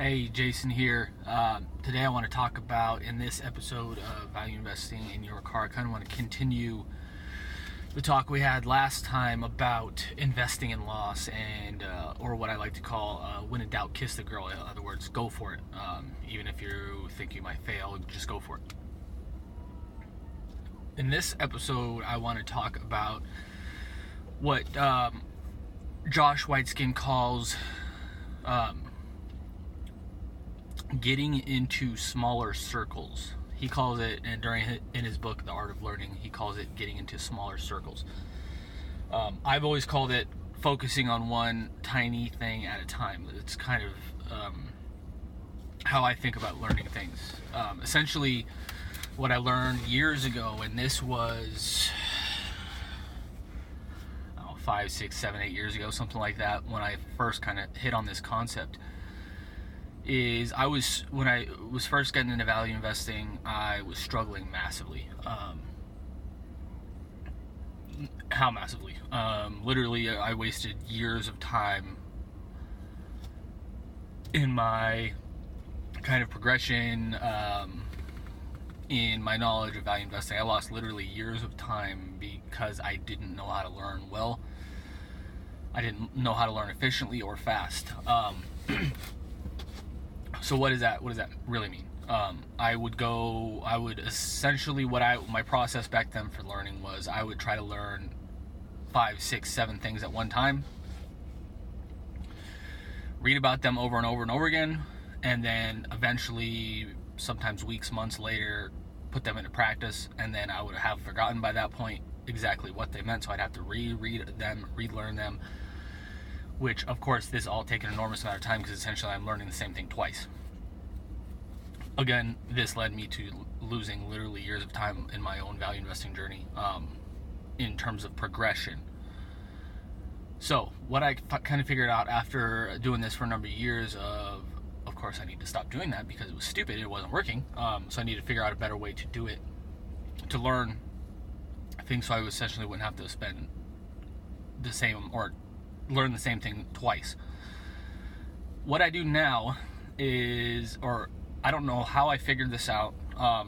Hey, Jason here. Today I want to talk about, in this episode of Value Investing in Your Car, I kind of want to continue the talk we had last time about investing in loss and, or what I like to call, when in doubt, kiss the girl. In other words, go for it. Even if you think you might fail, just go for it. In this episode, I want to talk about what Josh Whiteskin calls getting into smaller circles. He calls it, and in his book, The Art of Learning, he calls it getting into smaller circles. I've always called it focusing on one tiny thing at a time. It's kind of how I think about learning things. Essentially, what I learned years ago, and this was 5, 6, 7, 8 years ago, something like that, when I first kind of hit on this concept, is when I was first getting into value investing, I was struggling massively. How massively? Literally, I wasted years of time in my kind of progression, in my knowledge of value investing. I lost literally years of time because I didn't know how to learn well. I didn't know how to learn efficiently or fast. So what does that really mean? I would essentially, my process back then for learning was, I would try to learn 5, 6, 7 things at one time, read about them over and over and over again, and then eventually, sometimes weeks, months later, put them into practice, and then I would have forgotten by that point exactly what they meant, so I'd have to reread them, relearn them, which, of course, this all take an enormous amount of time because essentially I'm learning the same thing twice. Again, this led me to losing literally years of time in my own value investing journey, in terms of progression. So what I kind of figured out after doing this for a number of years, of course I need to stop doing that because it was stupid, it wasn't working, so I need to figure out a better way to do it, to learn things, so I essentially wouldn't have to spend the same, or learn the same thing twice. What I do now is, or I don't know how I figured this out. I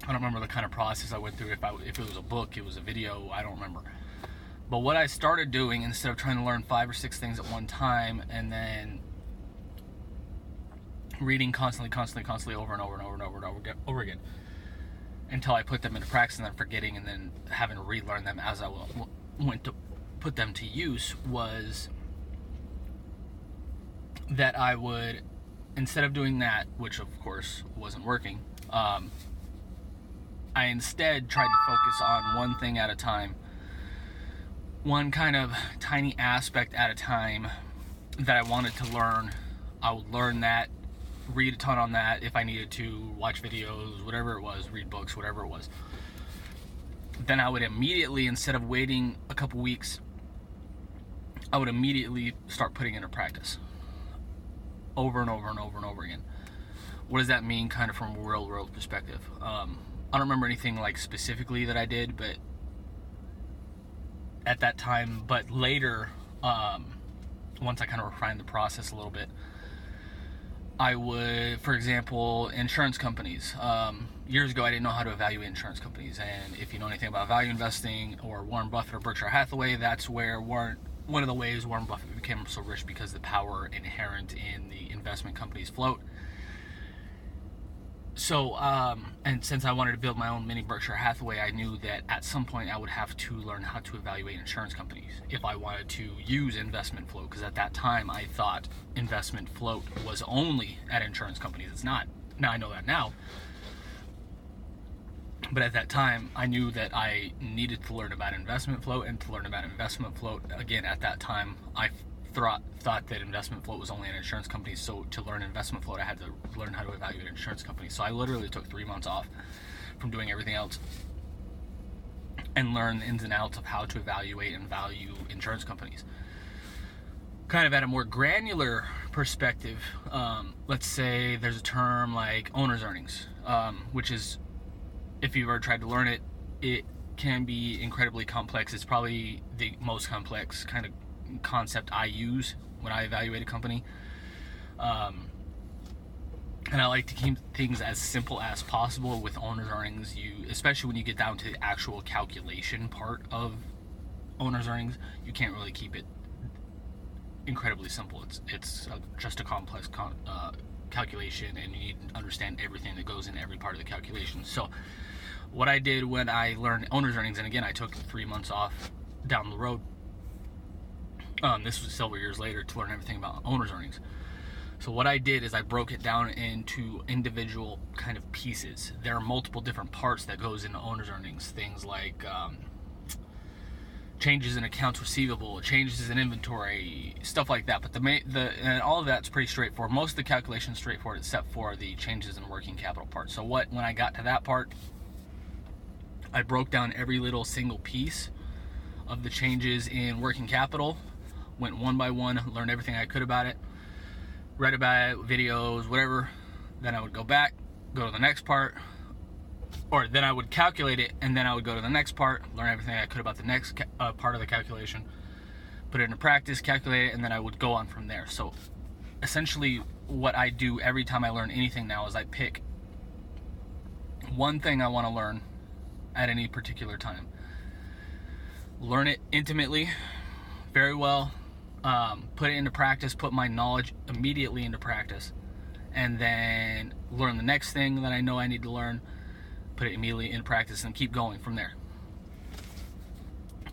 don't remember the kind of process I went through. If it was a book, it was a video, I don't remember. But what I started doing, instead of trying to learn 5 or 6 things at one time and then reading constantly over and over again until I put them into practice and then forgetting and then having to relearn them as I went to put them to use, was that I would, instead of doing that, which of course wasn't working, I instead tried to focus on one thing at a time, one kind of tiny aspect at a time that I wanted to learn. I would learn that, read a ton on that if I needed to, watch videos, whatever it was, read books, whatever it was. Then I would immediately, instead of waiting a couple weeks, I would immediately start putting into practice over and over again. What does that mean, kind of from a real world perspective? I don't remember anything like specifically that I did, but at that time, but later, once I kind of refined the process a little bit, I would, for example, insurance companies. Years ago, I didn't know how to evaluate insurance companies, and if you know anything about value investing or Warren Buffett or Berkshire Hathaway, that's where one of the ways Warren Buffett became so rich, because the power inherent in the investment company's float. So, and since I wanted to build my own mini Berkshire Hathaway, I knew that at some point I would have to learn how to evaluate insurance companies if I wanted to use investment float, because at that time I thought investment float was only at insurance companies. It's not. Now I know that now. But at that time, I knew that I needed to learn about investment float, and to learn about investment float, again, at that time, I thought that investment float was only in insurance companies. So to learn investment float, I had to learn how to evaluate insurance companies. So I literally took 3 months off from doing everything else and learn the ins and outs of how to evaluate and value insurance companies. Kind of at a more granular perspective, let's say there's a term like owner's earnings, which is, if you've ever tried to learn it, it can be incredibly complex. It's probably the most complex kind of concept I use when I evaluate a company. And I like to keep things as simple as possible with owner's earnings. Especially when you get down to the actual calculation part of owner's earnings, you can't really keep it incredibly simple. It's just a complex calculation, and you need to understand everything that goes into every part of the calculation. So what I did when I learned owner's earnings, and again, I took 3 months off down the road, this was several years later, to learn everything about owner's earnings. So what I did is I broke it down into individual kind of pieces. There are multiple different parts that goes into owner's earnings. Things like changes in accounts receivable, changes in inventory, stuff like that. But and all of that's pretty straightforward. Most of the calculations straightforward, except for the changes in working capital part. So when I got to that part, I broke down every little single piece of the changes in working capital, went one by one, learned everything I could about it, read about it, videos, whatever. Then I would go back, go to the next part, or then I would calculate it, and then I would go to the next part, learn everything I could about the next part of the calculation, put it into practice, calculate it, and then I would go on from there. So essentially what I do every time I learn anything now is I pick one thing I want to learn at any particular time, learn it intimately, very well, put it into practice, put my knowledge immediately into practice, and then learn the next thing that I know I need to learn, put it immediately into practice, and keep going from there.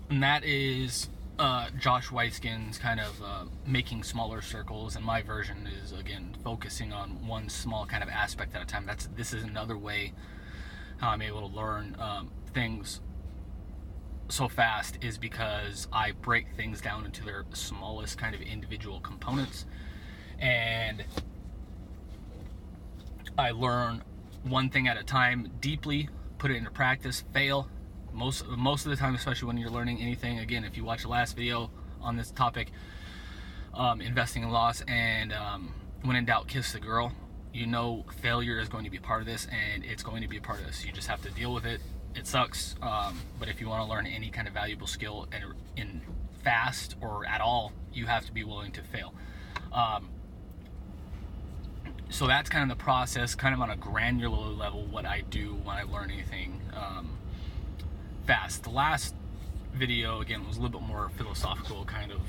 And that is Josh Weiskin's kind of making smaller circles, and my version is, again, focusing on one small kind of aspect at a time. This is another way how I'm able to learn things so fast, is because I break things down into their smallest kind of individual components, and I learn one thing at a time deeply, put it into practice, fail most of the time, especially when you're learning anything. Again, if you watch the last video on this topic, investing in loss, and when in doubt, kiss the girl. You know failure is going to be a part of this, and it's going to be a part of this. You just have to deal with it. It sucks, but if you want to learn any kind of valuable skill in fast or at all, you have to be willing to fail. So that's kind of the process, kind of on a granular level, what I do when I learn anything fast. The last video, again, was a little bit more philosophical, kind of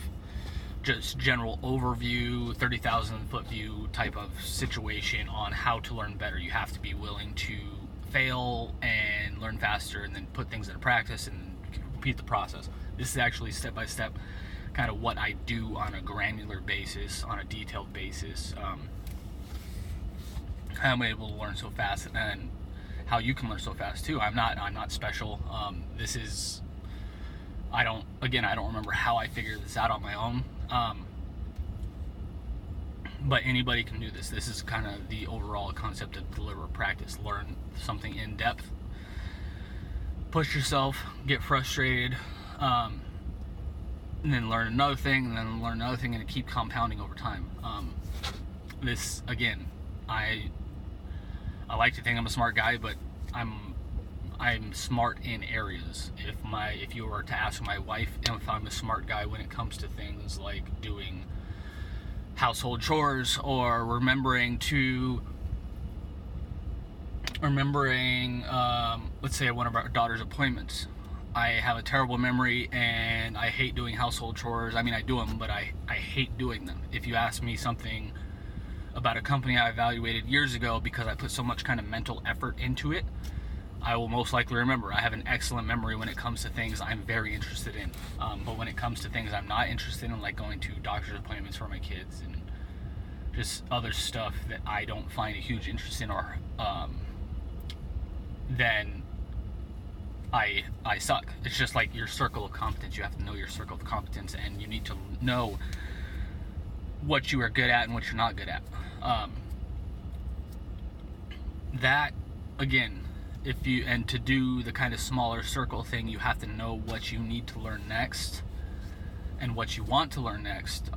just general overview, 30,000 foot view type of situation on how to learn better. You have to be willing to fail and learn faster, and then put things into practice and repeat the process. This is actually step by step kind of what I do on a granular basis, on a detailed basis, how I'm able to learn so fast, and how you can learn so fast too. I'm not special. This is, I don't remember how I figured this out on my own, but anybody can do this. This is kind of the overall concept of deliberate practice. Learn something in depth, push yourself, get frustrated, and then learn another thing, and then learn another thing, and keep compounding over time. This, again, I like to think I'm a smart guy, but I'm smart in areas. If you were to ask my wife if I'm a smart guy when it comes to things like doing household chores, or remembering, let's say, one of our daughter's appointments. I have a terrible memory, and I hate doing household chores. I mean, I do them, but I hate doing them. If you ask me something about a company I evaluated years ago, because I put so much kind of mental effort into it, I will most likely remember. I have an excellent memory when it comes to things I'm very interested in, but when it comes to things I'm not interested in, like going to doctor's appointments for my kids and just other stuff that I don't find a huge interest in, or then I suck. It's just like your circle of competence. You have to know your circle of competence, and you need to know what you are good at and what you're not good at. That, again, to do the kind of smaller circle thing, you have to know what you need to learn next and what you want to learn next,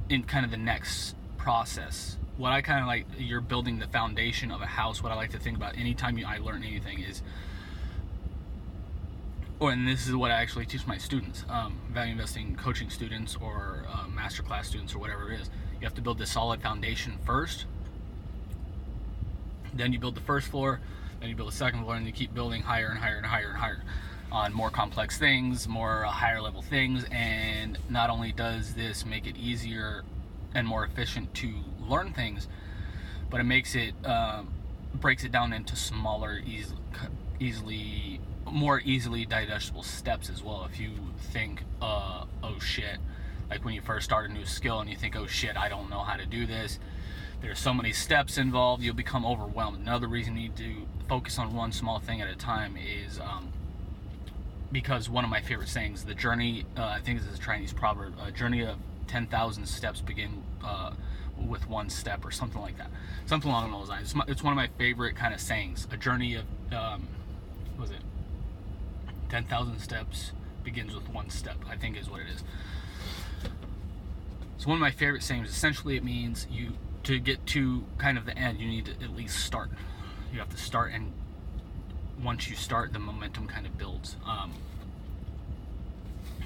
in kind of the next process. What I kind of like, you're building the foundation of a house. What I like to think about anytime I learn anything is, and this is what I actually teach my students, value investing coaching students, or masterclass students, or whatever it is. You have to build this solid foundation first. Then you build the first floor, then you build the second floor, and you keep building higher and higher and higher and higher on more complex things, more higher level things. And not only does this make it easier and more efficient to learn things, but it makes it breaks it down into smaller, more easily digestible steps as well. If you think, oh shit, like when you first start a new skill and you think, oh shit, I don't know how to do this, there's so many steps involved, you'll become overwhelmed. Another reason you need to focus on one small thing at a time is because one of my favorite sayings, the journey, I think this is a Chinese proverb, a journey of 10,000 steps begin with one step, or something like that, something along those lines. It's one of my favorite kind of sayings. A journey of what was it, 10,000 steps begins with one step, I think is what it is. It's one of my favorite sayings. Essentially it means to get to kind of the end, you need to at least start. You have to start, and once you start, the momentum kind of builds.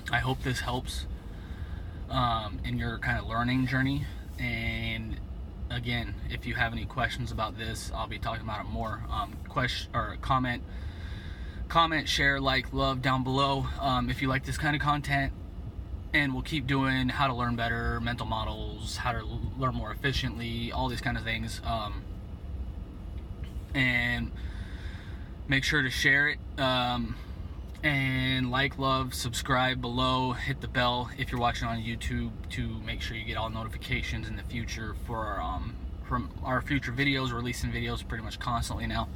I hope this helps in your kind of learning journey. And again, if you have any questions about this, I'll be talking about it more. Comment, share, like, love down below if you like this kind of content. And we'll keep doing how to learn better, mental models, how to learn more efficiently, all these kind of things. And make sure to share it. And like, love, subscribe below, hit the bell if you're watching on YouTube to make sure you get all notifications in the future for from our future videos. We're releasing videos pretty much constantly now.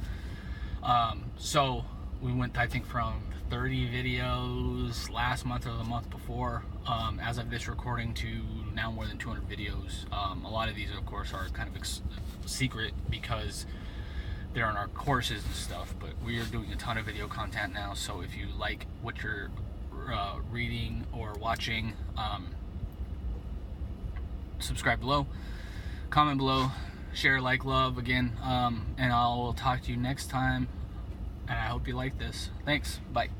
So we went, I think, from 30 videos last month or the month before, as of this recording, to now more than 200 videos. A lot of these, of course, are kind of secret because they're in our courses and stuff, but we are doing a ton of video content now. So if you like what you're reading or watching, subscribe below, comment below, share, like, love again, and I'll talk to you next time, and I hope you like this. Thanks. Bye.